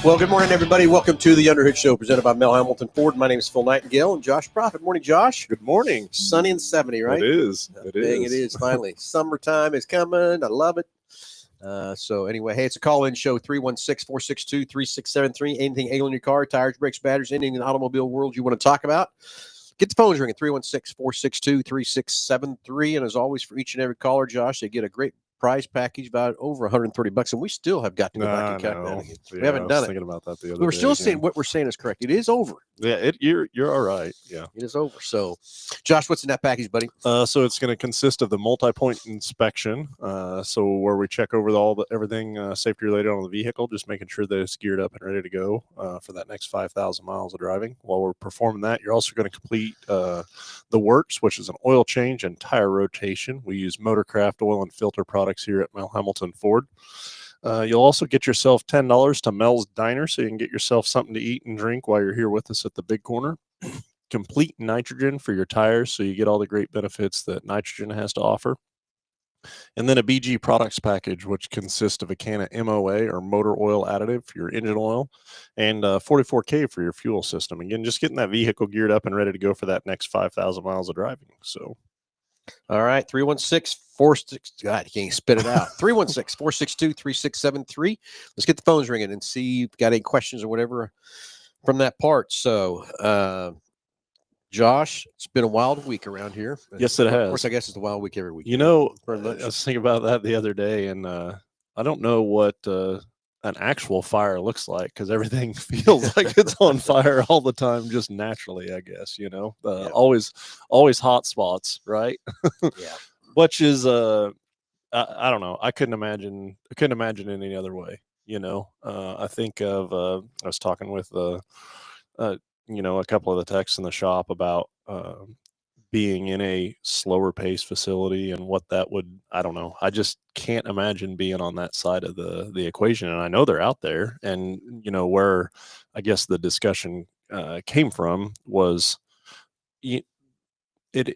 Well, good morning, everybody. Welcome to the Underhood Show presented by Mel Hambelton Ford. My name is Phil Nightingale and Josh Profit. Morning, Josh. Good morning. Sunny and 70, right? It is. It is. Finally. Summertime is coming. I love it. So anyway, hey, it's a call-in show, 316-462-3673. Anything ailing your car, tires, brakes, batteries, anything in the automobile world you want to talk about, get the phones ringing, 316-462-3673. And as always, for each and every caller, Josh, they get a great prize package about over $130, and we still have got to go back and count that again. We haven't done it. Thinking about that the other We're day still again. saying what we're saying is correct. It is over. Yeah, you're all right. Yeah, it is over. So, Josh, what's in that package, buddy? So it's going to consist of the multi-point inspection. So where we check over everything safety related on the vehicle, just making sure that it's geared up and ready to go for that next 5,000 miles of driving. While we're performing that, you're also going to complete the works, which is an oil change and tire rotation. We use Motorcraft oil and filter products here at Mel Hambelton Ford. You'll also get yourself $10 to Mel's Diner, so you can get yourself something to eat and drink while you're here with us at the Big Corner. Complete nitrogen for your tires, so you get all the great benefits that nitrogen has to offer. And then a BG products package, which consists of a can of MOA or motor oil additive for your engine oil and 44K for your fuel system. Again, just getting that vehicle geared up and ready to go for that next 5,000 miles of driving. So, all right, 316-46. God, you can't spit it out. 316-462-3673. Let's get the phones ringing and see if you've got any questions or whatever from that part. So, Josh, it's been a wild week around here. Yes, it has. Of course, I guess it's a wild week every week. You know, I was thinking about that the other day, and I don't know what an actual fire looks like, because everything feels like it's on fire all the time, just naturally, I guess. You know, always hot spots, right? Yeah. Which is I don't know. I couldn't imagine any other way. You know, I think of I was talking with you know, a couple of the techs in the shop about being in a slower pace facility and what that would, I don't know. I just can't imagine being on that side of the equation. And I know they're out there, and, you know, where I guess the discussion came from was it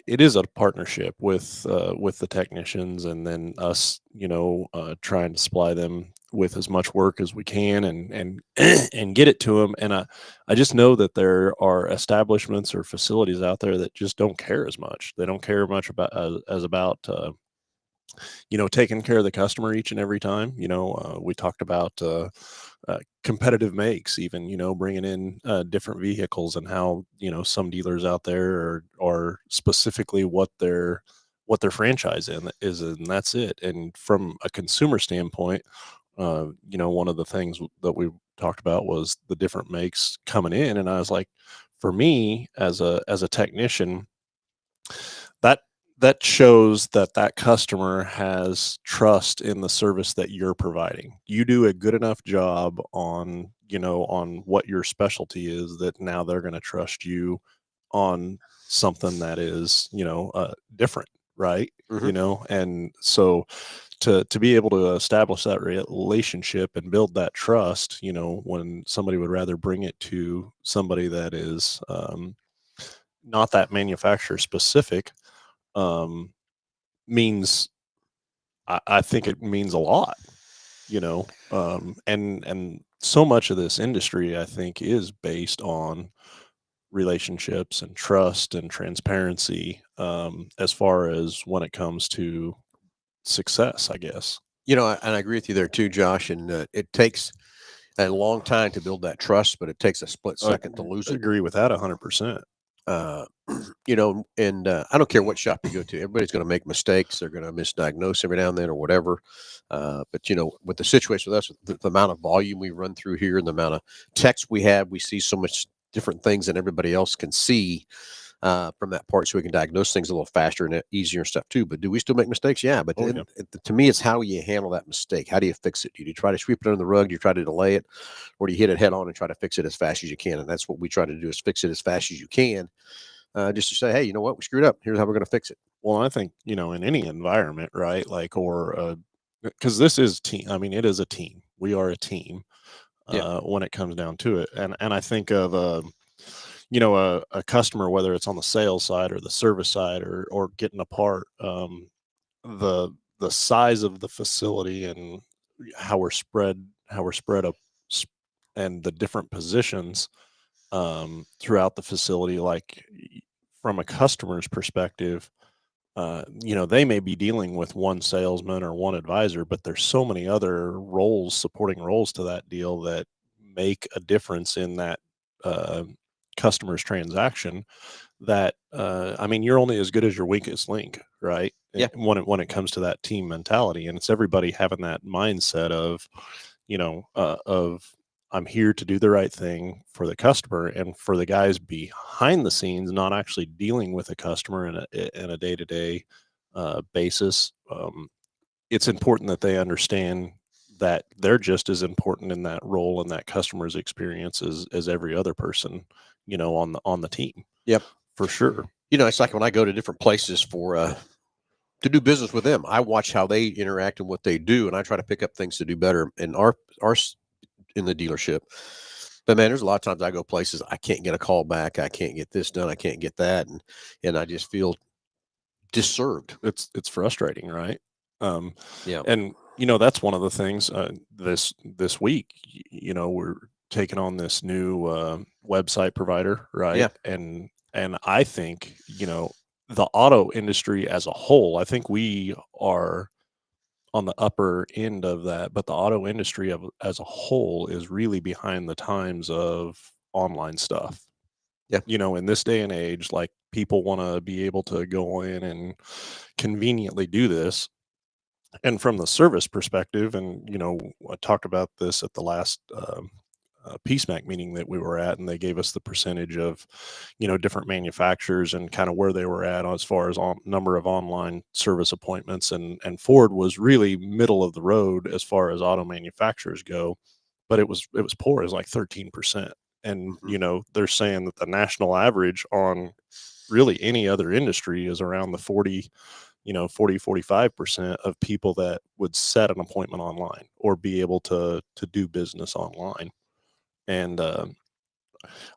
is a partnership with the technicians, and then us, you know, trying to supply them with as much work as we can and and get it to them. And I just know that there are establishments or facilities out there that just don't care as much. They don't care much about as about you know, taking care of the customer each and every time. You know, we talked about competitive makes, even, you know, bringing in different vehicles, and how, you know, some dealers out there are specifically what their franchise is, and that's it. And from a consumer standpoint, you know, one of the things that we talked about was the different makes coming in, and I was like, for me as a technician, that shows that customer has trust in the service that you're providing. You do a good enough job on, you know, on what your specialty is, that now they're going to trust you on something that is, you know, different, right? Mm-hmm. You know, and so to be able to establish that relationship and build that trust, you know, when somebody would rather bring it to somebody that is not that manufacturer specific, means, I think it means a lot, you know. And so much of this industry, I think, is based on relationships and trust and transparency, as far as when it comes to success, I guess. You know, and I agree with you there too, Josh. And it takes a long time to build that trust, but it takes a split second to lose I it. agree with that 100%. You know, and I don't care what shop you go to, everybody's going to make mistakes. They're going to misdiagnose every now and then or whatever. But, you know, with the situation with us, the amount of volume we run through here and the amount of text we have, we see so much different things than everybody else can see from that part, so we can diagnose things a little faster and easier and stuff too. But do we still make mistakes? Yeah. But to me, it's how you handle that mistake. How do you fix it? Do you try to sweep it under the rug? Do you try to delay it? Or do you hit it head on and try to fix it as fast as you can? And that's what we try to do, is fix it as fast as you can. Just to say, hey, you know what? We screwed up. Here's how we're going to fix it. Well, I think, you know, in any environment, right? Like, or, because this is team. I mean, it is a team. We are a team when it comes down to it. And I think of, you know, a customer, whether it's on the sales side or the service side or getting a part, the size of the facility and how we're spread and the different positions throughout the facility, like from a customer's perspective, they may be dealing with one salesman or one advisor, but there's so many other roles, supporting roles to that deal that make a difference in that uh, customer's transaction. That I mean, you're only as good as your weakest link, right? Yeah. When it comes to that team mentality, and it's everybody having that mindset of, of I'm here to do the right thing for the customer, and for the guys behind the scenes, not actually dealing with a customer in a day to day basis. It's important that they understand that they're just as important in that role and that customer's experience as every other person, on the team. Yep. For sure. It's like when I go to different places to do business with them, I watch how they interact and what they do, and I try to pick up things to do better in our in the dealership. But man, there's a lot of times I go places I can't get a call back, I can't get this done, I can't get that, and I just feel disserved. It's frustrating, right? Yeah. And that's one of the things this week. We're taking on this new website provider, right? Yeah. And I think the auto industry as a whole. I think we are on the upper end of that, but the auto industry as a whole is really behind the times of online stuff. Yeah. In this day and age, like, people want to be able to go in and conveniently do this. And from the service perspective, and I talked about this at the last PSMAC meeting that we were at, and they gave us the percentage of different manufacturers and kind of where they were at as far as number of online service appointments, and Ford was really middle of the road as far as auto manufacturers go, but it was poor. It was like 13%. And they're saying that the national average on really any other industry is around the 45% of people that would set an appointment online or be able to do business online. And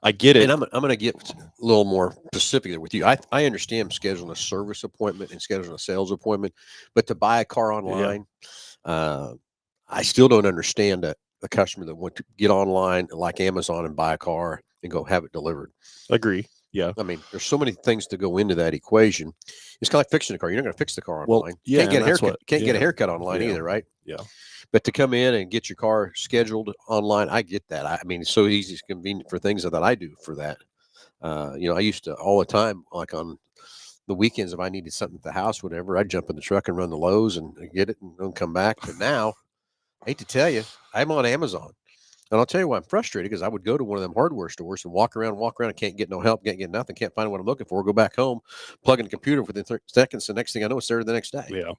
I get it. And I'm going to get a little more specific there with you. I understand scheduling a service appointment and scheduling a sales appointment, but to buy a car online, I still don't understand a customer that want to get online like Amazon and buy a car and go have it delivered. Agree. Yeah. I mean, there's so many things to go into that equation. It's kind of like fixing a car. You're not going to fix the car Well, online. yeah, Can't get a and that's haircut. what- Can't get a yeah. haircut online Yeah. either, right? Yeah. But to come in and get your car scheduled online, I get that. I mean, it's so easy, it's convenient for things that I do for that. I used to all the time, like on the weekends, if I needed something at the house, whatever, I'd jump in the truck and run to Lowe's and get it and then come back. But now, I hate to tell you, I'm on Amazon. And I'll tell you why I'm frustrated, because I would go to one of them hardware stores and walk around, and can't get no help, can't get nothing, can't find what I'm looking for, go back home, plug in the computer within 30 seconds. The next thing I know, it's there the next day. Yeah.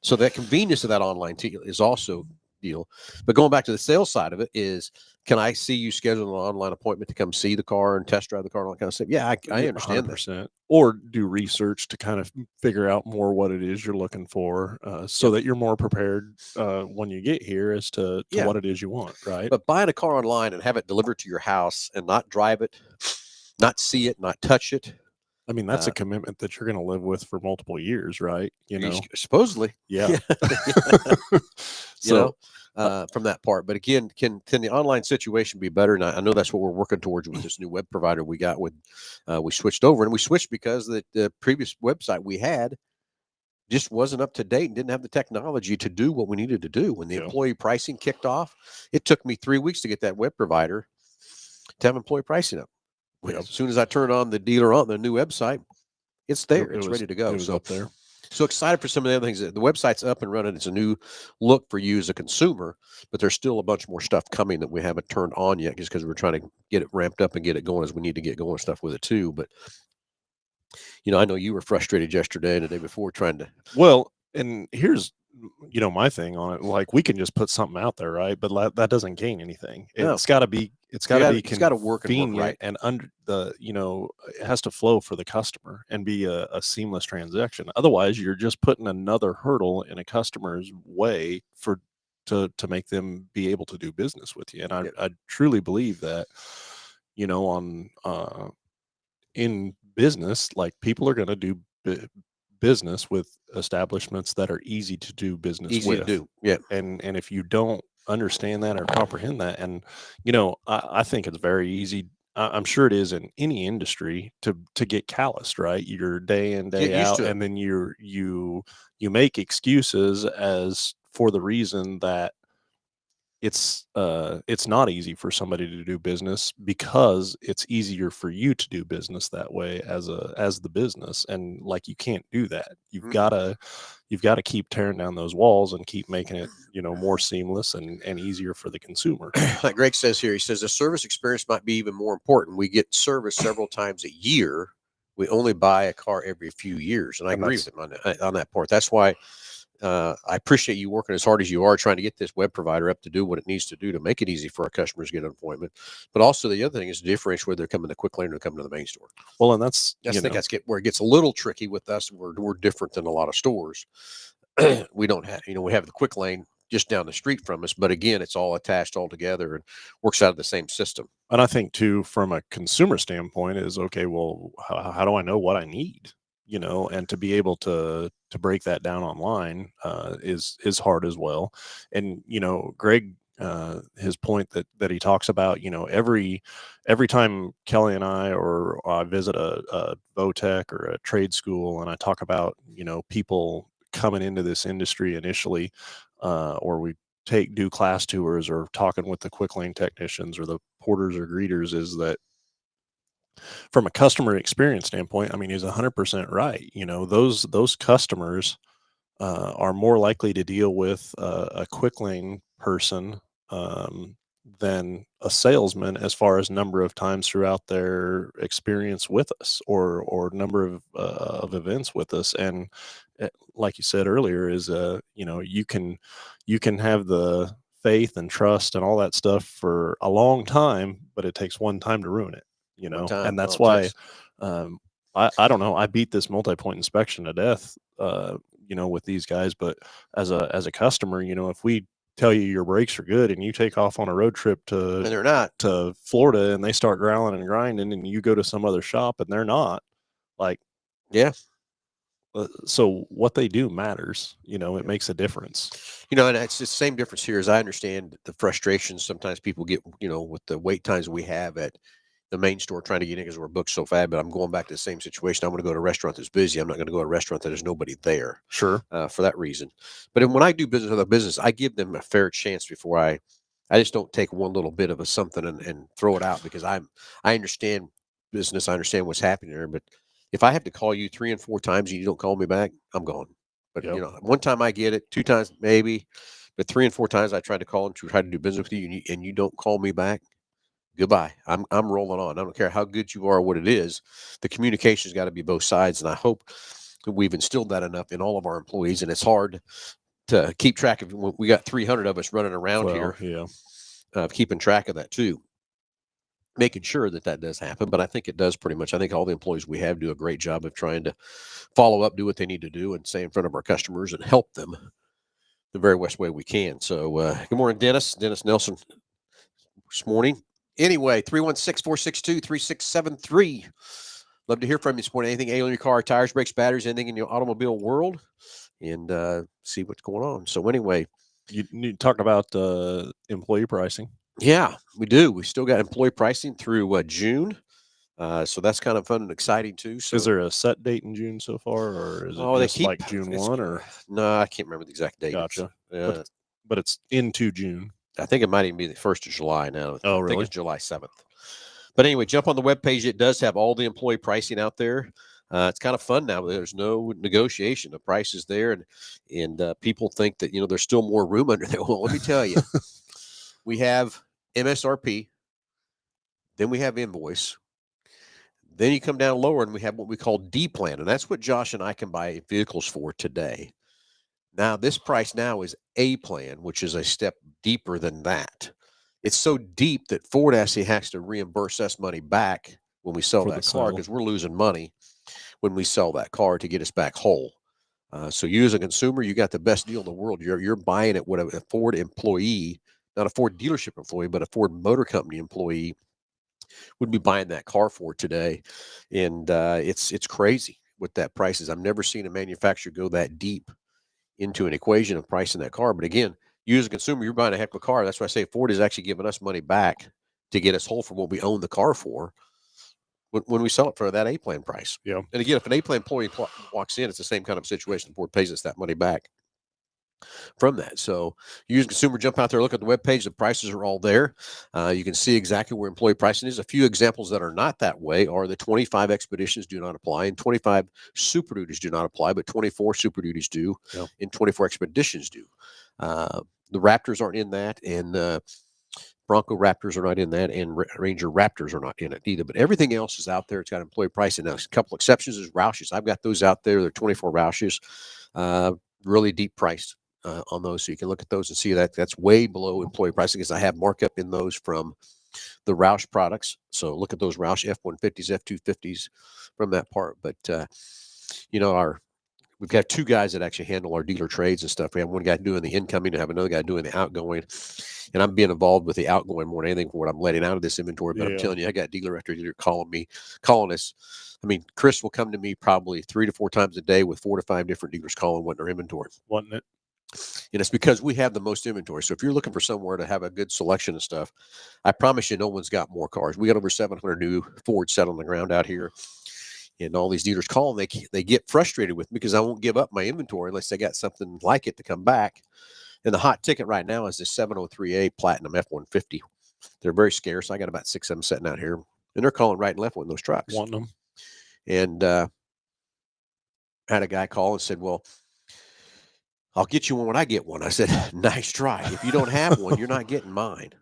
So that convenience of that online is also deal. But going back to the sales side of it is, can I see you schedule an online appointment to come see the car and test drive the car and all that kind of stuff? Yeah, I understand 100%. That. Or do research to kind of figure out more what it is you're looking for, so that you're more prepared when you get here as to what it is you want, right? But buying a car online and have it delivered to your house and not drive it, not see it, not touch it. I mean, that's a commitment that you're going to live with for multiple years, right? Supposedly. Yeah. So from that part. But again, can the online situation be better? And I know that's what we're working towards with this new web provider we got with, we switched over, and we switched because the previous website we had just wasn't up to date and didn't have the technology to do what we needed to do. When the employee pricing kicked off, it took me 3 weeks to get that web provider to have employee pricing up. As soon as I turn on the dealer on the new website, it's there. It's ready to go. It was up there. So excited for some of the other things. The website's up and running. It's a new look for you as a consumer, but there's still a bunch more stuff coming that we haven't turned on yet, just because we're trying to get it ramped up and get it going as we need to get going stuff with it too. But I know you were frustrated yesterday and the day before trying to. Well, and here's my thing on it. Like, we can just put something out there, right? But that doesn't gain anything. It's got to be. It's got to work right, and under the it has to flow for the customer and be a seamless transaction. Otherwise, you're just putting another hurdle in a customer's way to make them be able to do business with you. And I truly believe that on in business, like, people are going to do business with establishments that are easy to do business with. Easy to do, yeah. And if you don't understand that or comprehend that. And I think it's very easy. I'm sure it is in any industry to get calloused, right? You're day in Get day used out, to it. and then you make excuses as for the reason that it's not easy for somebody to do business, because it's easier for you to do business that way as the business. And like, you can't do that. Mm-mm. You've got to keep tearing down those walls and keep making it, more seamless and easier for the consumer. Like Greg says here, he says the service experience might be even more important. We get service several times a year. We only buy a car every few years, and I And agree with him on that part. That's why I appreciate you working as hard as you are trying to get this web provider up to do what it needs to do to make it easy for our customers to get an appointment. But also the other thing is to differentiate whether they're coming to Quick Lane or coming to the main store. Well, and that's, I think that's where it gets a little tricky with us. We're different than a lot of stores. We don't have, we have the Quick Lane just down the street from us, but again, it's all attached all together and works out of the same system. and I think too, from a consumer standpoint, is okay. Well, how do I know what I need? And to be able to break that down online is hard as well. And Greg, his point that he talks about, every time Kelly and I visit a VOTEC or a trade school, and I talk about people coming into this industry initially, or we do class tours or talking with the Quick Lane technicians or the porters or greeters, is that from a customer experience standpoint, I mean, he's 100% right. Those customers are more likely to deal with a Quick Lane person than a salesman, as far as number of times throughout their experience with us, or number of events with us. And like you said earlier, is you can have the faith and trust and all that stuff for a long time, but it takes one time to ruin it. One time, And that's all it why, takes. I don't know, I beat this multi-point inspection to death, with these guys. But as a customer, if we tell you your brakes are good and you take off on a road trip And they're not. to Florida, and they start growling and grinding, and you go to some other shop and they're not, like, Yeah. so what they do matters. It makes a difference. And it's the same difference here. As I understand the frustrations sometimes people get, with the wait times we have at the main store trying to get in because we're booked so fast. But I'm going back to the same situation. I'm going to go to a restaurant that's busy. I'm not going to go to a restaurant that there's nobody there. Sure. For that reason. But when I do business with a business, I give them a fair chance before I just don't take one little bit of a something and throw it out, because I understand business. I understand what's happening there. But if I have to call you 3 and 4 times and you don't call me back, I'm gone. But Yep. one time I get it, 2 times maybe, but 3 and 4 times I try to call and try to do business with you, and you don't call me back. Goodbye. I'm rolling on. I don't care how good you are, or what it is. The communication's got to be both sides, and I hope that we've instilled that enough in all of our employees. And it's hard to keep track of. We got 300 of us running around here, Yeah. keeping track of that too, making sure that does happen. But I think it does pretty much. I think all the employees we have do a great job of trying to follow up, do what they need to do, and stay in front of our customers and help them the very best way we can. So, good morning, Dennis Nelson, this morning. Anyway, 316-462-3673. Love to hear from you this morning. Anything ailing your car, tires, brakes, batteries, anything in your automobile world, and see what's going on. So anyway, You talked about employee pricing. yeah, we do. We still got employee pricing through June. So that's kind of fun and exciting too. So Is there a set date in June so far, or is it they just keep like June it's, 1? Or no, I can't remember the exact date. gotcha. It's, But it's into June. I think it might even be the 1st of July now. Oh, I think really? it's July 7th. But anyway, jump on the webpage. It does have all the employee pricing out there. It's kind of fun now. There's no negotiation. The price is there, and people think that there's still more room under there. Well, let me tell you, we have MSRP, then we have invoice, then you come down lower, and we have what we call D plan, and that's what Josh and I can buy vehicles for today. Now, this price now is A plan, which is a step deeper than that. It's so deep that Ford actually has to reimburse us money back when we sell For that the car, sale. because we're losing money when we sell that car to get us back whole. So you as a consumer, you got the best deal in the world. You're buying it what a Ford employee, not a Ford dealership employee, but a Ford Motor Company employee would be buying that car for today. And it's crazy what that price is. I've never seen a manufacturer go that deep into an equation of pricing that car. But again, You as a consumer, you're buying a heck of a car. That's why I say Ford is actually giving us money back to get us whole for what we own the car for when we sell it for that A-plan price. Yeah. And again, if an A-plan employee walks in, it's the same kind of situation. Ford pays us that money back from that. So you as a consumer, jump out there, look at the webpage. The prices are all there. You can see exactly where employee pricing is. A few examples that are not that way are the 25 expeditions do not apply, and 25 super duties do not apply, but 24 super duties do, Yeah. and 24 expeditions do. The Raptors aren't in that, and Bronco Raptors are not in that, and Ranger Raptors are not in it either. But everything else is out there. It's got employee pricing. Now, a couple exceptions is Roushes. I've got those out there. They're 24 Roushes, really deep priced on those. So you can look at those and see that that's way below employee pricing because I have markup in those from the Roush products. So look at those Roush F-150s, F-250s from that part. But, we've got two guys that actually handle our dealer trades and stuff. We have one guy doing the incoming and have another guy doing the outgoing. And I'm being involved with the outgoing more than anything for what I'm letting out of this inventory. But I'm telling you, I got dealer after dealer calling us. I mean, Chris will come to me probably 3 to 4 times a day with 4 to 5 different dealers calling wanting their inventory. Wanting it. And it's because we have the most inventory. So if you're looking for somewhere to have a good selection of stuff, I promise you no one's got more cars. We got over 700 new Fords set on the ground out here. And all these dealers call and they get frustrated with me because I won't give up my inventory unless they got something like it to come back. And the hot ticket right now is this 703A Platinum F-150. They're very scarce. I got about 6 of them sitting out here, and they're calling right and left with those trucks. Wanting them. And I had a guy call and said, well, I'll get you one when I get one. I said, nice try. If you don't have one, you're not getting mine.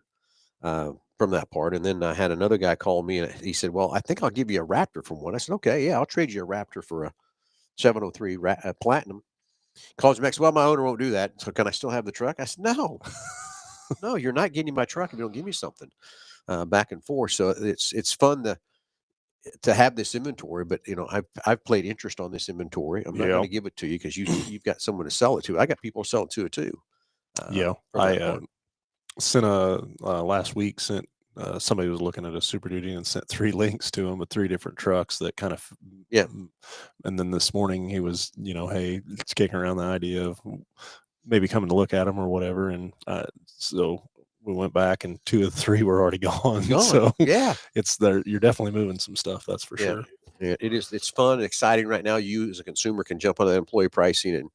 From that part. And then I had another guy call me and he said, well, I think I'll give you a Raptor from one. I said, okay, yeah, I'll trade you a Raptor for a 703 Platinum. Calls me back, well, my owner won't do that. So can I still have the truck? I said, no, no, you're not getting my truck if you don't give me something. Back and forth. So it's fun to have this inventory, but I've played interest on this inventory. I'm not going to give it to you because you've got someone to sell it to. I got people selling to it too. I sent last week somebody was looking at a Super Duty and sent 3 links to him with 3 different trucks that kind of and then this morning he was hey, it's kicking around the idea of maybe coming to look at them or whatever, and so we went back and 2 of the 3 were already gone. So it's there. You're definitely moving some stuff, that's for sure. Yeah, it is. It's fun and exciting right now. You as a consumer can jump on that employee pricing and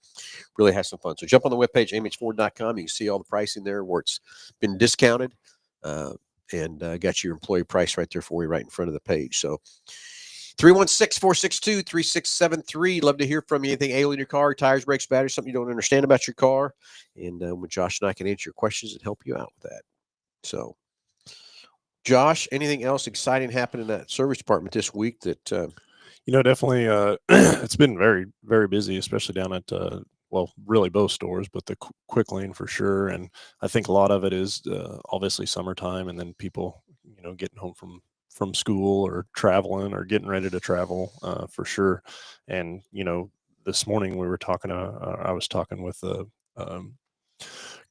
really have some fun. So jump on the webpage, amhford.com. You can see all the pricing there where it's been discounted and got your employee price right there for you right in front of the page. So 316-462-3673. Love to hear from you. Anything ailing your car, tires, brakes, batteries, something you don't understand about your car. And when Josh and I can answer your questions and help you out with that. So Josh, anything else exciting happened in that service department this week that definitely it's been very, very busy, especially down at really both stores, but the Quick Lane for sure. And I think a lot of it is obviously summertime, and then people getting home from school or traveling or getting ready to travel for sure. And this morning we were talking I was talking with a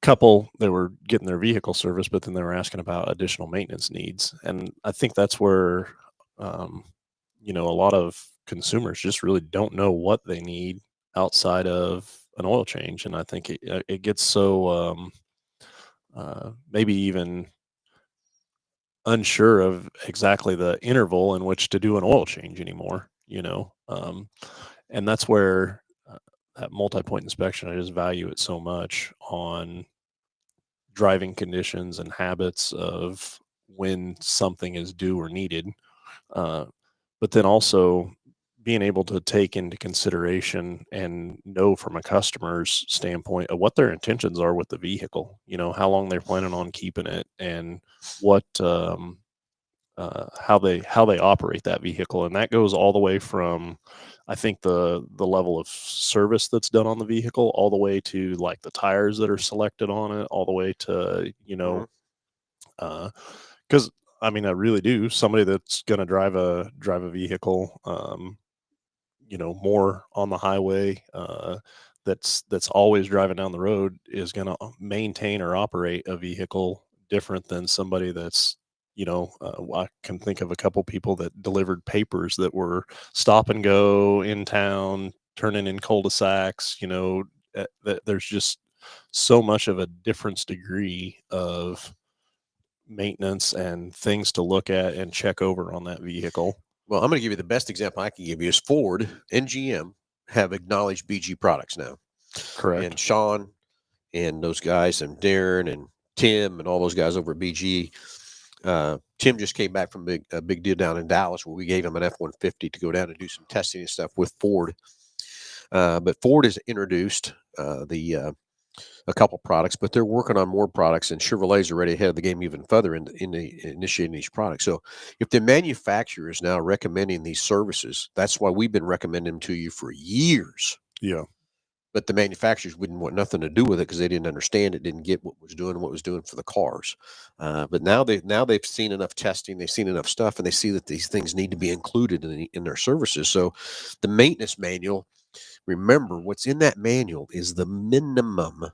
couple that were getting their vehicle serviced, but then they were asking about additional maintenance needs. And I think that's where a lot of consumers just really don't know what they need outside of an oil change. And I think it gets so maybe even unsure of exactly the interval in which to do an oil change anymore, and that's where that multi-point inspection, I just value it so much on driving conditions and habits of when something is due or needed. But then also being able to take into consideration and know from a customer's standpoint of what their intentions are with the vehicle, how long they're planning on keeping it, and what how they operate that vehicle. And that goes all the way from, I think, the level of service that's done on the vehicle, all the way to like the tires that are selected on it, all the way to because I mean, I really do. Somebody that's going to drive a vehicle, more on the highway, that's always driving down the road, is going to maintain or operate a vehicle different than somebody that's, I can think of a couple people that delivered papers that were stop and go in town, turning in cul-de-sacs. That there's just so much of a difference degree of maintenance and things to look at and check over on that vehicle. Well, I'm going to give you the best example I can give you is Ford and GM have acknowledged BG products now. Correct. And Sean and those guys and Darren and Tim and all those guys over at BG. Tim just came back from a big deal down in Dallas where we gave him an F-150 to go down and do some testing and stuff with Ford. But Ford has introduced a couple products, but they're working on more products, and Chevrolet's already ahead of the game even further in initiating these products. So if the manufacturer is now recommending these services, that's why we've been recommending them to you for years. Yeah. But the manufacturers wouldn't want nothing to do with it because they didn't understand it, didn't get what it was doing for the cars. But now they've seen enough testing, they've seen enough stuff, and they see that these things need to be included in their services. So the maintenance manual, remember, what's in that manual is the minimum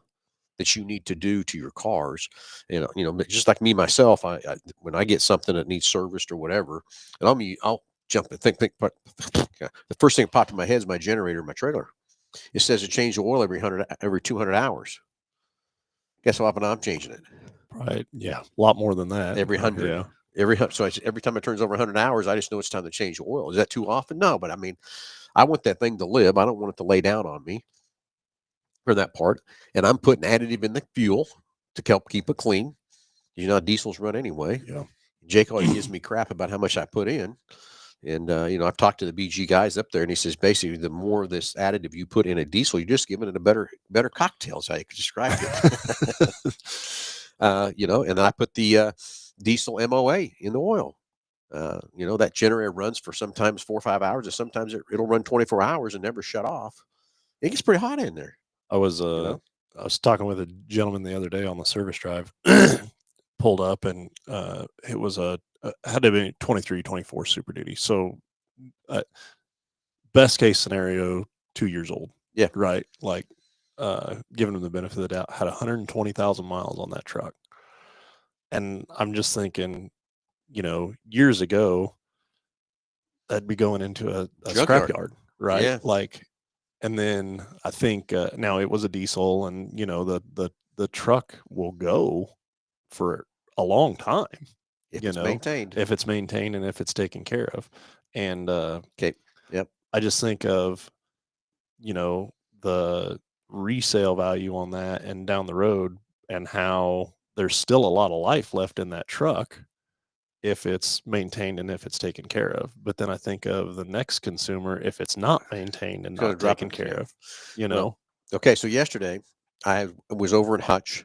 that you need to do to your cars. But just like me myself, I when I get something that needs serviced or whatever, and I'll jump and think. But the first thing that popped in my head is my generator in my trailer. It says to change the oil every 200 hours. Guess what? I'm changing it Right. Yeah. A lot more than that. every 100. Yeah. Every time it turns over 100 hours, I just know it's time to change the oil. Is that too often? No, but I mean, I want that thing to live. I don't want it to lay down on me for that part. And I'm putting additive in the fuel to help keep it clean. Diesels run anyway. Yeah. Jake always gives me crap about how much I put in. And, I've talked to the BG guys up there, and he says, basically, the more of this additive you put in a diesel, you're just giving it a better cocktail, is how you could describe it. And then I put the diesel MOA in the oil. That generator runs for sometimes 4 or 5 hours, and sometimes it'll run 24 hours and never shut off. It gets pretty hot in there. I was talking with a gentleman the other day on the service drive, pulled up, and it was had to be 23, 24 Super Duty. So best case scenario, 2 years old. Yeah. Right. Like giving him the benefit of the doubt, had 120,000 miles on that truck. And I'm just thinking, years ago, that'd be going into a scrapyard, right? Yeah. And then I think now it was a diesel, and the truck will go for a long time if it's maintained. If it's maintained and if it's taken care of. And okay, yep. I just think of the resale value on that and down the road, and how there's still a lot of life left in that truck if it's maintained and if it's taken care of. But then I think of the next consumer if it's not maintained and not taken care of. Well, okay, so yesterday I was over at Hutch,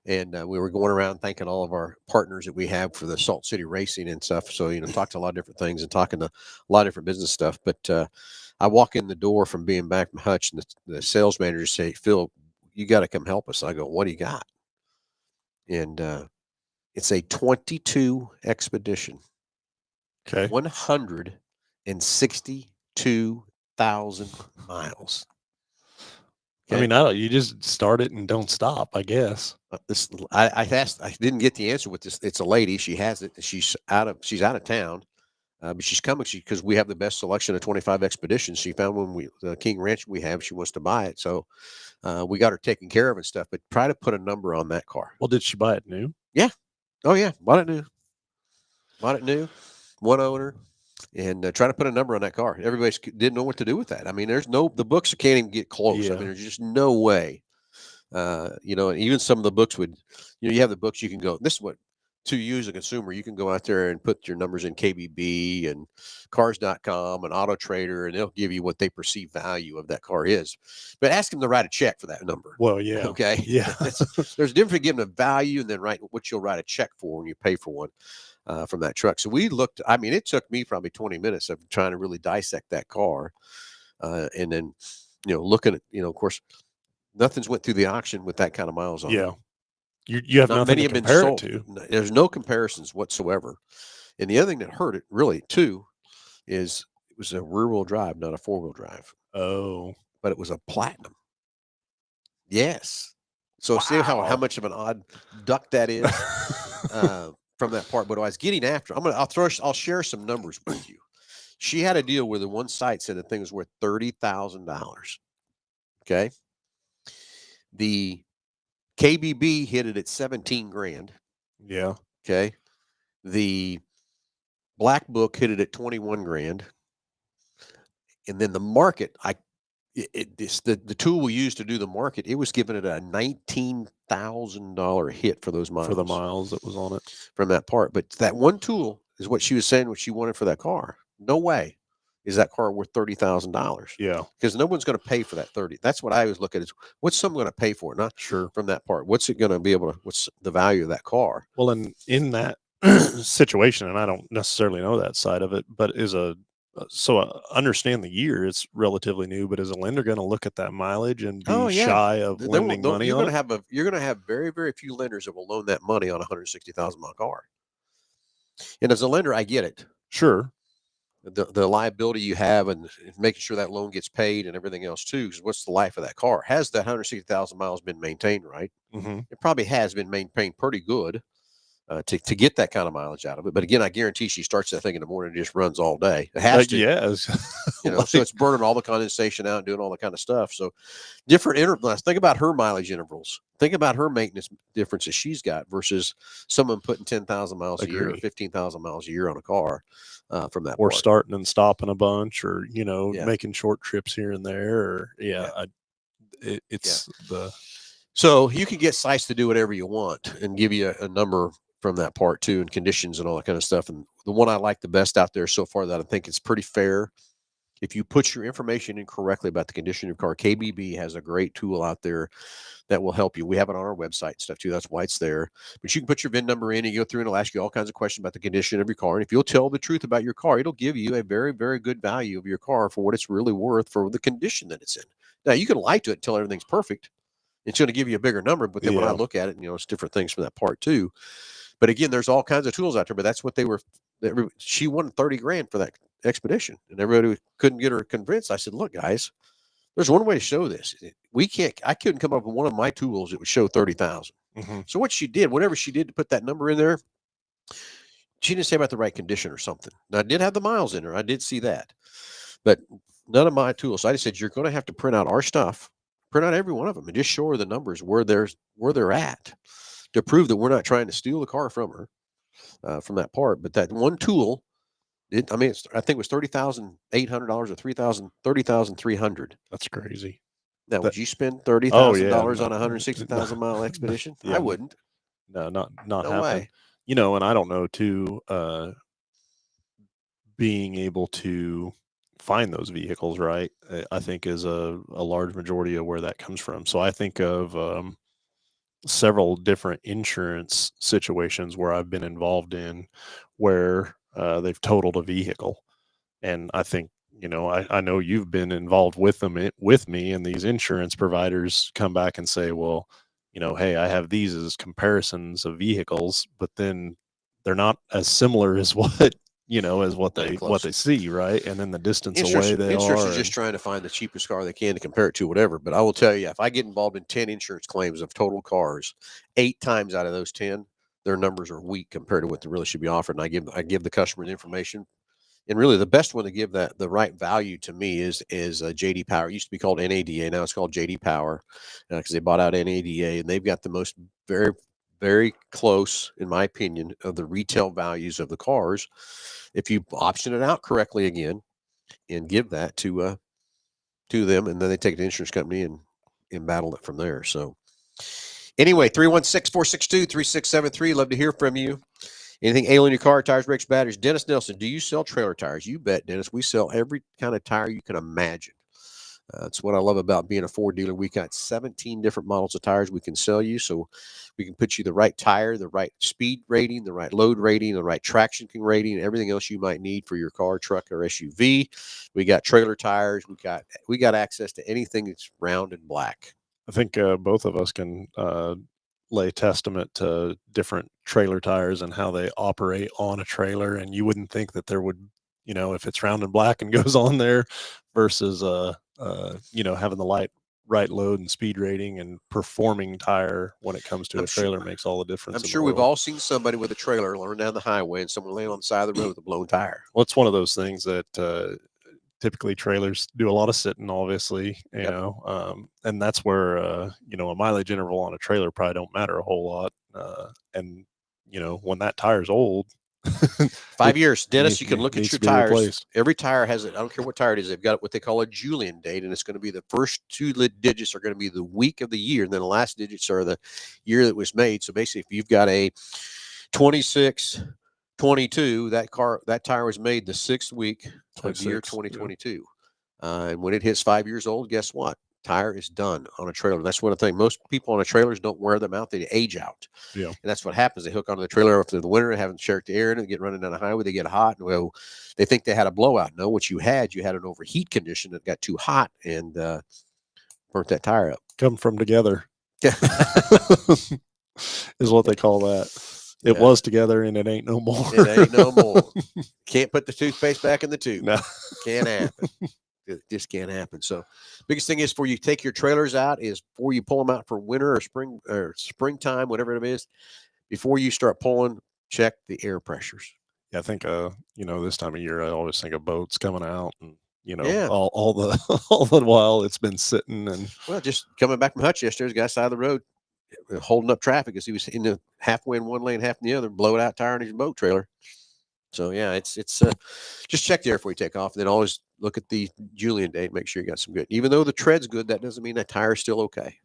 and we were going around thanking all of our partners that we have for the Salt City Racing and stuff. So, talked to a lot of different things and talking to a lot of different business stuff. But I walk in the door from being back from Hutch, and the sales manager say, "Phil, you got to come help us." I go, "What do you got?" And it's a 22 Expedition. Okay. 162,000 miles. Okay. I mean, you just start it and don't stop, I guess. I asked. I didn't get the answer with this. It's a lady. She has it. She's out of town, but she's coming because we have the best selection of 25 Expeditions. She found one the King Ranch we have. She wants to buy it, so we got her taken care of and stuff. But try to put a number on that car. Well, did she buy it new? Yeah. Oh yeah, bought it new, one owner, and try to put a number on that car. Everybody didn't know what to do with that. I mean, the books can't even get close. Yeah. I mean, there's just no way. And even some of the books would, you have the books you can go. This is what, to you as a consumer, you can go out there and put your numbers in KBB and Cars.com and Auto Trader, and they'll give you what they perceive value of that car is. But ask them to write a check for that number. Well, yeah. Okay. Yeah. There's a difference between giving a value and then what you'll write a check for when you pay for one from that truck. So we looked. I mean, it took me probably 20 minutes of trying to really dissect that car, and then looking at of course. Nothing's went through the auction with that kind of miles on it. Yeah. You have nothing to compare it to. There's no comparisons whatsoever. And the other thing that hurt it really too is it was a rear-wheel drive, not a four-wheel drive. Oh. But it was a Platinum. Yes. So see how much of an odd duck that is from that part. But I was getting after. I'll share some numbers with you. She had a deal where the one site said the thing was worth $30,000. Okay. The KBB hit it at 17 grand. Yeah. Okay. The Black Book hit it at 21 grand. And then the market, the tool we used to do the market, it was giving it a $19,000 hit for those miles. For the miles that was on it. From that part. But that one tool is what she was saying what she wanted for that car. No way is that car worth $30,000. Yeah. Because no one's going to pay for that 30. That's what I always look at is what's someone going to pay for it? Not Sure. From that part. What's it going to be able to, what's the value of that car? Well, and in that situation, and I don't necessarily know that side of it, but understand the year, it's relatively new, but is a lender going to look at that mileage and be shy of lending money on it? You're going to have very, very few lenders that will loan that money on a 160,000 mile car. And as a lender, I get it. Sure. The liability you have and making sure that loan gets paid and everything else too, because what's the life of that car? Has that 160,000 miles been maintained right? Mm-hmm. It probably has been maintained pretty good to get that kind of mileage out of it. But again, I guarantee she starts that thing in the morning and just runs all day. It has to. Yes. So it's burning all the condensation out and doing all the kind of stuff. So different intervals. Think about her mileage intervals. Think about her maintenance differences she's got versus someone putting 10,000 miles a year or 15,000 miles a year on a car. From that or part. Starting and stopping a bunch or making short trips here and there or so you can get sites to do whatever you want and give you a number from that part too and conditions and all that kind of stuff. And the one I like the best out there so far that I think is pretty fair, if you put your information in correctly about the condition of your car, KBB has a great tool out there that will help you. We have it on our website and stuff too. That's why it's there. But you can put your VIN number in and you go through and it'll ask you all kinds of questions about the condition of your car. And if you'll tell the truth about your car, it'll give you a very, very good value of your car for what it's really worth for the condition that it's in. Now, you can lie to it until everything's perfect. It's going to give you a bigger number. But then when I look at it, it's different things from that part too. But again, there's all kinds of tools out there. But that's what they were. She won 30 grand for that expedition. And everybody couldn't get her convinced. I said, look, guys. There's one way to show this. I couldn't come up with one of my tools that would show 30,000. Mm-hmm. So what she did, whatever she did to put that number in there, she didn't say about the right condition or something. Now I did have the miles in there. I did see that, but none of my tools. So I just said, you're going to have to print out our stuff, print out every one of them and just show her the numbers where they're at to prove that we're not trying to steal the car from her from that part. But that one tool, I think it was $30,800 or $30,300. That's crazy. Now, would you spend $30,000 on a 160,000 mile expedition? I wouldn't. No, not no happen. Way. And I don't know too. Being able to find those vehicles, right? I think is a large majority of where that comes from. So I think of several different insurance situations where I've been involved in where they've totaled a vehicle. And I think, I know you've been involved with me, and these insurance providers come back and say, well, hey, I have these as comparisons of vehicles, but then they're not as similar as what they see, right? And then the distance away they insurance are. Is just trying to find the cheapest car they can to compare it to, whatever. But I will tell you, if I get involved in 10 insurance claims of total cars, 8 times out of those 10, their numbers are weak compared to what they really should be offered. And I give the customer the information. And really, the best one to give that the right value to me is JD Power. It used to be called NADA, now it's called JD Power because they bought out NADA, and they've got the most very, very close, in my opinion, of the retail values of the cars. If you option it out correctly again, and give that to them, and then they take it to the insurance company and battle it from there. So anyway, 316-462-3673. Love to hear from you. Anything ailing your car, tires, brakes, batteries. Dennis Nelson, do you sell trailer tires? You bet, Dennis. We sell every kind of tire you can imagine. That's what I love about being a Ford dealer. We got 17 different models of tires we can sell you. So we can put you the right tire, the right speed rating, the right load rating, the right traction rating, and everything else you might need for your car, truck, or SUV. We got trailer tires. We got access to anything that's round and black. I think both of us can lay testament to different trailer tires and how they operate on a trailer. And you wouldn't think that there would, if it's round and black and goes on there versus, having the right load and speed rating and performing tire when it comes to a trailer makes all the difference. I'm sure we've all seen somebody with a trailer learn down the highway and someone laying on the side of the road with a blown tire. Well, it's one of those things that typically trailers do a lot of sitting, obviously, Yep. and that's where, a mileage interval on a trailer probably don't matter a whole lot. And, when that tire's old, 5 years, Dennis, you can look at needs your to be tires. replaced. Every tire has it. I don't care what tire it is. They've got what they call a Julian date, and it's going to be the first two digits are going to be the week of the year, and then the last digits are the year that was made. So basically, if you've got a 26, 22, that tire was made the 6th week of the year 26, yeah. 2022. And when it hits 5 years old, guess what? Tire is done on a trailer. That's one of the things. Most people on the trailers don't wear them out; they age out. Yeah. And that's what happens. They hook onto the trailer after the winter, haven't shared the air in it, get running down the highway, they get hot, and well, they think they had a blowout. No, what you had an overheat condition that got too hot and burnt that tire up. Come from together is what they call that. It Yeah. was together and it ain't no more. It ain't no more. Can't put the toothpaste back in the tube. No. Can't happen. It just can't happen. So biggest thing is for you take your trailers out is before you pull them out for winter or springtime, whatever it is, before you start pulling, check the air pressures. Yeah, I think this time of year I always think of boats coming out and Yeah. all the all the while it's been sitting. And Well, just coming back from Hutch yesterday, the guy side of the road holding up traffic as he was in the halfway in one lane, half in the other, blowed out tire on his boat trailer. So yeah, it's just check the air before you take off, and then always look at the Julian date, make sure you got some good. Even though the tread's good, that doesn't mean that tire's still okay.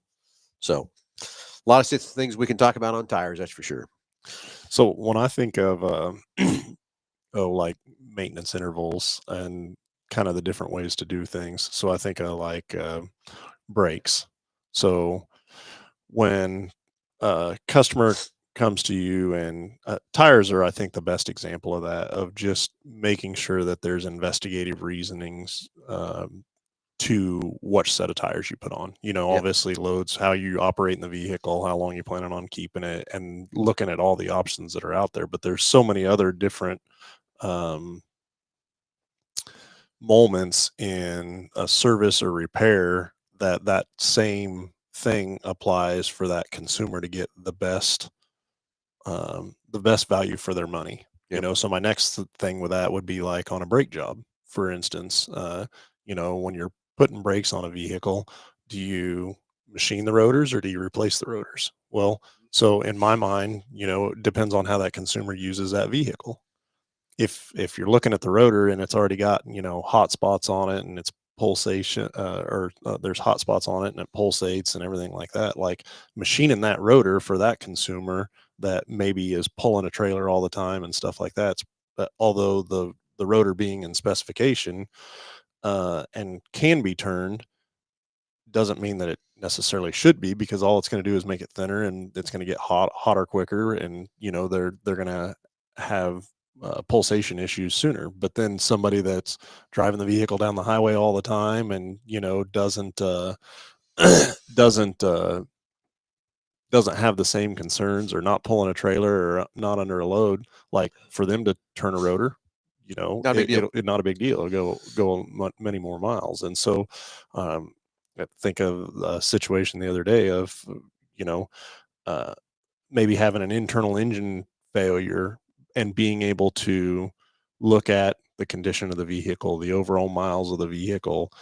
So a lot of things we can talk about on tires, that's for sure. so when I think of like maintenance intervals and kind of the different ways to do things, so I think of like brakes. So when a customer comes to you, and tires are, I think, the best example of that, of just making sure that there's investigative reasonings to which set of tires you put on. Yep. Obviously loads, how you operate in the vehicle, how long you planning on keeping it, and looking at all the options that are out there. But there's so many other different moments in a service or repair that same thing applies for that consumer to get the best value for their money. Yep. So my next thing with that would be like on a brake job, for instance. When you're putting brakes on a vehicle, do you machine the rotors or do you replace the rotors? Well, so in my mind, it depends on how that consumer uses that vehicle. If you're looking at the rotor and it's already got hot spots on it and it's pulsation, or there's hot spots on it and it pulsates and everything like that, like machining that rotor for that consumer that maybe is pulling a trailer all the time and stuff like that, although the rotor being in specification and can be turned, doesn't mean that it necessarily should be, because all it's going to do is make it thinner and it's going to get hotter quicker, and they're going to have pulsation issues sooner. But then somebody that's driving the vehicle down the highway all the time and doesn't doesn't have the same concerns, or not pulling a trailer or not under a load, like for them to turn a rotor, Not a big deal. It's not a big deal. It'll go many more miles. And so I think of a situation the other day of uh, maybe having an internal engine failure and being able to look at the condition of the vehicle, the overall miles of the vehicle,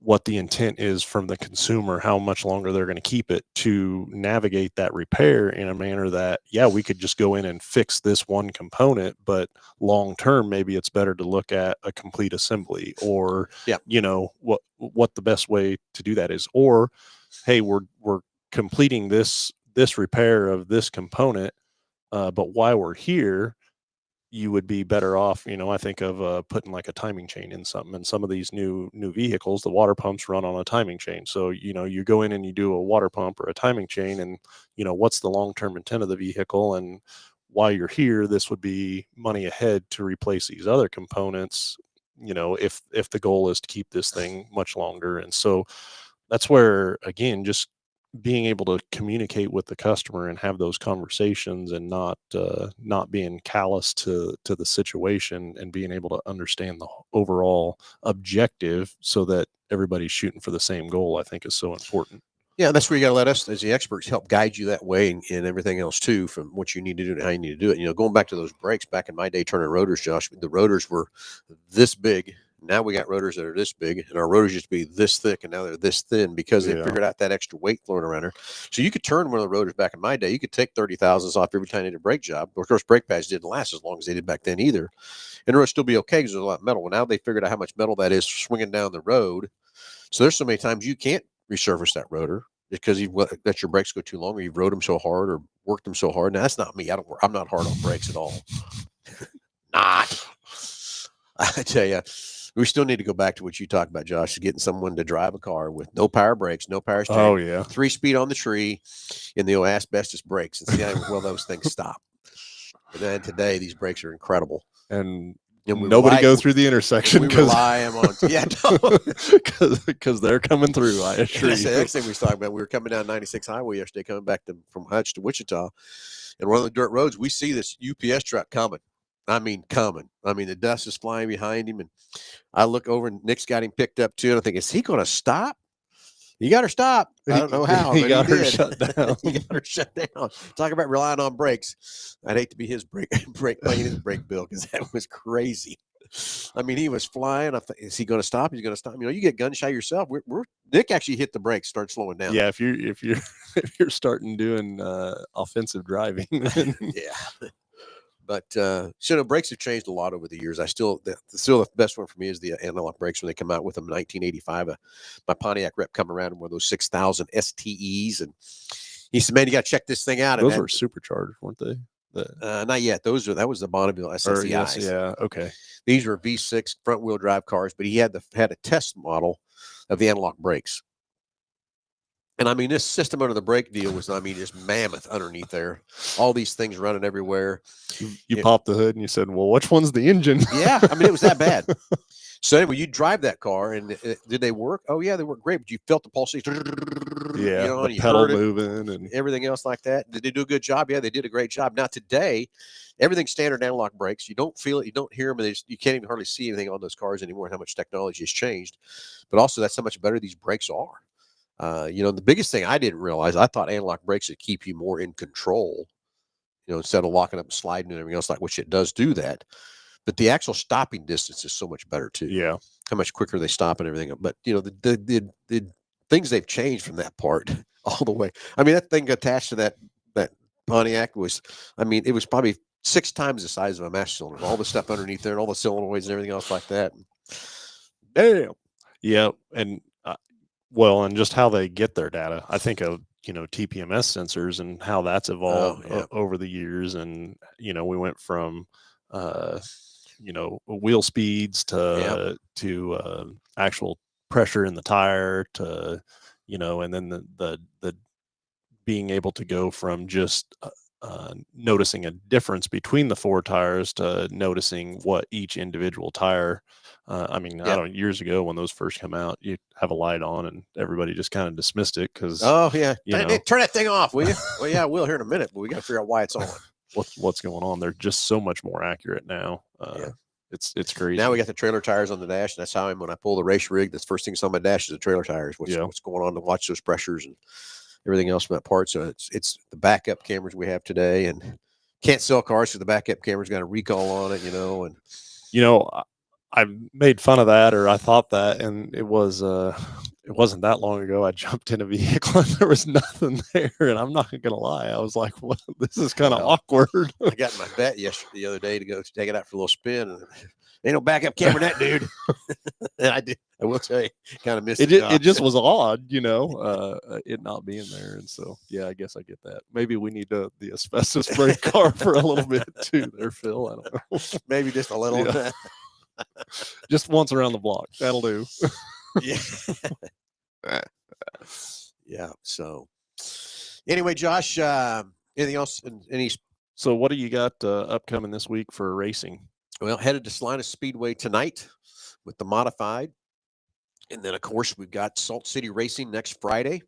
what the intent is from the consumer, how much longer they're going to keep it, to navigate that repair in a manner that, yeah, we could just go in and fix this one component, but long term, maybe it's better to look at a complete assembly, or, Yeah. what the best way to do that is. Or, hey, we're completing this repair of this component, but while we're here, you would be better off. I think of putting like a timing chain in something. And some of these new vehicles, the water pumps run on a timing chain. So you go in and you do a water pump or a timing chain, and what's the long-term intent of the vehicle, and while you're here, this would be money ahead to replace these other components, if the goal is to keep this thing much longer. And so that's where, again, just being able to communicate with the customer and have those conversations, and not being callous to the situation, and being able to understand the overall objective so that everybody's shooting for the same goal, I think is so important. Yeah, that's where you got to let us, as the experts, help guide you that way and everything else too, from what you need to do and how you need to do it. Going back to those brakes back in my day, turning rotors, Josh, the rotors were this big. Now we got rotors that are this big, and our rotors used to be this thick, and now they're this thin because they Yeah. figured out that extra weight flowing around there. So you could turn one of the rotors back in my day. You could take 30,000s off every time you did a brake job. Of course, brake pads didn't last as long as they did back then either, and it would still be okay because there's a lot of metal. Well, now they figured out how much metal that is swinging down the road. So there's so many times you can't resurface that rotor because you've let your brakes go too long, or you've rode them so hard, or worked them so hard. Now that's not me. I'm not hard on brakes at all. Not. I tell you, we still need to go back to what you talked about, Josh, is getting someone to drive a car with no power brakes, no power steering, Oh yeah. 3-speed on the tree, and the old asbestos brakes, and see how well those things stop. But then today, these brakes are incredible. And And nobody go through the intersection we rely on because they're coming through. I assure you. The next thing we was talking about, we were coming down 96 highway yesterday, coming back from Hutch to Wichita, and one of the dirt roads, we see this UPS truck coming. I mean, coming. I mean, the dust is flying behind him, and I look over, and Nick's got him picked up too. And I think, is he going to stop? You got her stop. I don't know how. He got her shut down. He got her shut down. Talk about relying on brakes. I'd hate to be his brake bill, because that was crazy. I mean, he was flying. Is he going to stop? He's going to stop. You get gun shy yourself. Nick actually hit the brakes, start slowing down. Yeah, if you're starting doing offensive driving, yeah. But brakes have changed a lot over the years. The best one for me is the analog brakes when they come out with them in 1985. My Pontiac rep come around in one of those 6,000 STEs, and he said, "Man, you got to check this thing out." Those were supercharged, weren't they? Not yet. That was the Bonneville SSEIs. Yes, yeah, okay. These were V6 front wheel drive cars, but he had a test model of the analog brakes. And I mean, this system under the brake deal was, just mammoth underneath there. All these things running everywhere. You popped the hood and you said, "Well, which one's the engine?" Yeah, I mean, it was that bad. So anyway, you drive that car, and did they work? Oh yeah, they work great. But you felt the pulsation. Yeah, the pedal moving and everything else like that. Did they do a good job? Yeah, they did a great job. Now today, everything's standard analog brakes. You don't feel it. You don't hear them. And you can't even hardly see anything on those cars anymore. And how much technology has changed. But also, that's how much better these brakes are. The biggest thing I didn't realize, I thought analog brakes would keep you more in control, instead of locking up and sliding and everything else, which it does do that. But the actual stopping distance is so much better too. Yeah. How much quicker they stop and everything. But, the things they've changed from that part all the way. I mean, that thing attached to that Pontiac was, it was probably 6 times the size of a master cylinder. All the stuff underneath there and all the solenoids and everything else like that. Damn. Yeah. And, and just how they get their data. I think of, TPMS sensors and how that's evolved over the years. And, we went from, wheel speeds to actual pressure in the tire to, and then the being able to go from just noticing a difference between the 4 tires to noticing what each individual tire. I don't, years ago when those first come out, you have a light on and everybody just kind of dismissed it because. Oh yeah, turn that thing off, will you? Well, yeah, we'll here in a minute, but we got to figure out why it's on. What's going on? They're just so much more accurate now. It's crazy. Now we got the trailer tires on the dash, and that's how when I pull the race rig, that's the first thing that's on my dash is the trailer tires. What's going on to watch those pressures and everything else from that part. So it's the backup cameras we have today, and can't sell cars because the backup camera's got a recall on it, and I made fun of that, or I thought that, and it wasn't that long ago. I jumped in a vehicle and there was nothing there, and I'm not gonna lie, I was like, "Well, this is kind of awkward." I got in my vet the other day to go take it out for a little spin, and ain't no backup camera in that, dude. And I will tell you, kind of missed it. It just was odd, it not being there, and so I guess I get that. Maybe we need the asbestos brake car for a little bit too, there, Phil. I don't know. Maybe just a little. Yeah. Just once around the block. That'll do. Yeah. Yeah. So anyway, Josh, anything else? So what do you got upcoming this week for racing? Well, headed to Salinas Speedway tonight with the modified. And then, of course, we've got Salt City Racing next Friday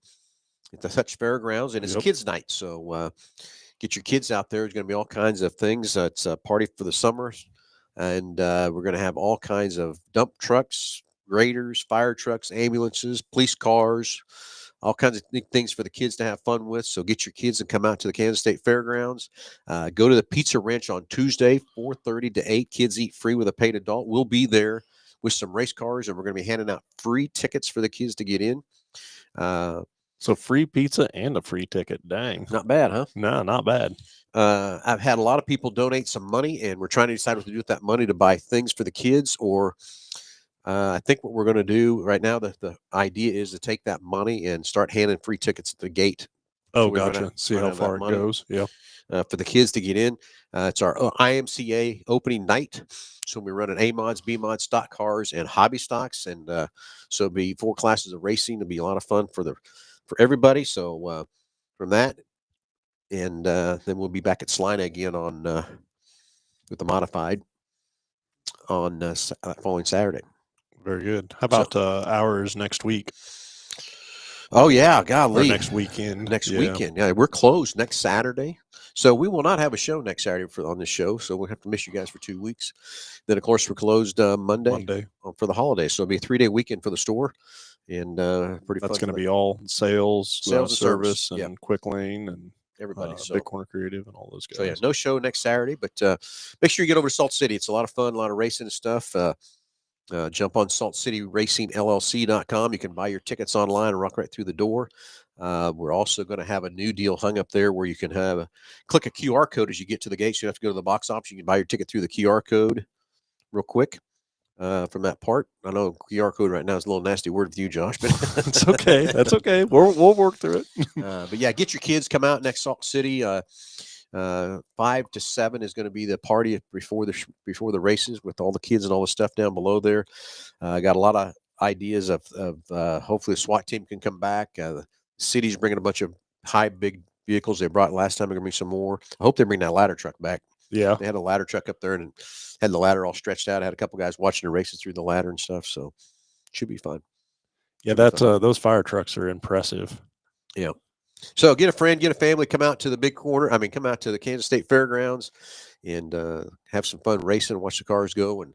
at the Hutch Fairgrounds. And it's kids' night. So get your kids out there. There's going to be all kinds of things. It's a party for the summer. And we're going to have all kinds of dump trucks, graders, fire trucks, ambulances, police cars, all kinds of neat things for the kids to have fun with. So get your kids and come out to the Kansas State Fairgrounds. Go to the Pizza Ranch on Tuesday, 4:30 to 8. Kids eat free with a paid adult. We'll be there with some race cars, and we're going to be handing out free tickets for the kids to get in. So free pizza and a free ticket. Dang. Not bad, huh? No, not bad. I've had a lot of people donate some money, and we're trying to decide what to do with that money to buy things for the kids, or I think what we're going to do right now, the idea is to take that money and start handing free tickets at the gate. Oh, gotcha. See how far it goes. Yeah. For the kids to get in. It's our IMCA opening night. So we run an A mods, B mods, stock cars, and hobby stocks. And so it'll be 4 classes of racing. It'll be a lot of fun for everybody. So from that, and then we'll be back at Salina again on with the modified on following Saturday. Very good. How about hours next week? Oh yeah, golly! Or next weekend. Next weekend. Yeah, we're closed next Saturday, so we will not have a show next Saturday on this show. So we'll have to miss you guys for 2 weeks. Then of course we're closed Monday for the holidays. So it'll be a 3-day weekend for the store, and pretty. That's going to be all sales and service, and Quick Lane and everybody. Big Corner Creative and all those guys. So yeah, no show next Saturday, but make sure you get over to Salt City. It's a lot of fun, a lot of racing and stuff. Jump on saltcityracingllc.com. You can buy your tickets online and rock right through the door. We're also going to have a new deal hung up there where you can click a QR code as you get to the gate. So you don't have to go to the box office. You can buy your ticket through the QR code real quick from that part. I know QR code right now is a little nasty word with you, Josh, but it's okay. That's okay. We'll work through it. But yeah, get your kids. Come out next Salt City. 5 to 7 is going to be the party before the races with all the kids and all the stuff down below there. I got a lot of ideas of hopefully the SWAT team can come back. The city's bringing a bunch of big vehicles they brought last time. They're going to bring some more. I hope they bring that ladder truck back. Yeah, they had a ladder truck up there and had the ladder all stretched out. I had a couple guys watching the races through the ladder and stuff, so it should be fun. Yeah, those fire trucks are impressive. Yeah. So get a friend, get a family, come out to the Big Corner. Come out to the Kansas State Fairgrounds and have some fun racing, watch the cars go and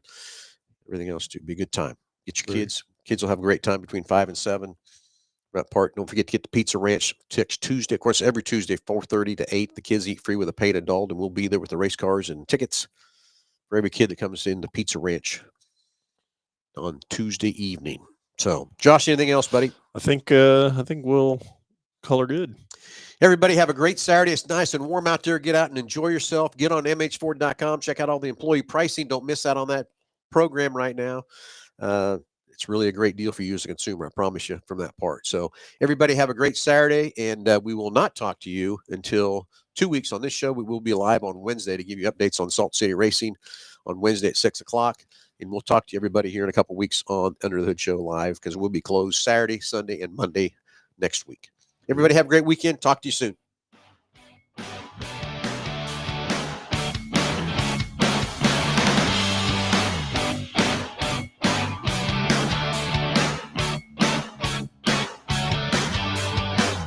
everything else too. Be a good time. Get your kids. Kids will have a great time between 5 and 7. That part. Don't forget to get the Pizza Ranch next Tuesday. Of course, every Tuesday, 4:30 to 8. The kids eat free with a paid adult, and we'll be there with the race cars and tickets for every kid that comes in the Pizza Ranch on Tuesday evening. So, Josh, anything else, buddy? I think we'll color good. Everybody have a great Saturday. It's nice and warm out there. Get out and enjoy yourself. Get on mhford.com. Check out all the employee pricing. Don't miss out on that program right now. It's really a great deal for you as a consumer. I promise you from that part. So everybody have a great Saturday, and we will not talk to you until 2 weeks on this show. We will be live on Wednesday to give you updates on Salt City Racing on Wednesday at 6 o'clock. And we'll talk to everybody here in a couple weeks on Under the Hood Show Live because we'll be closed Saturday, Sunday, and Monday next week. Everybody have a great weekend. Talk to you soon.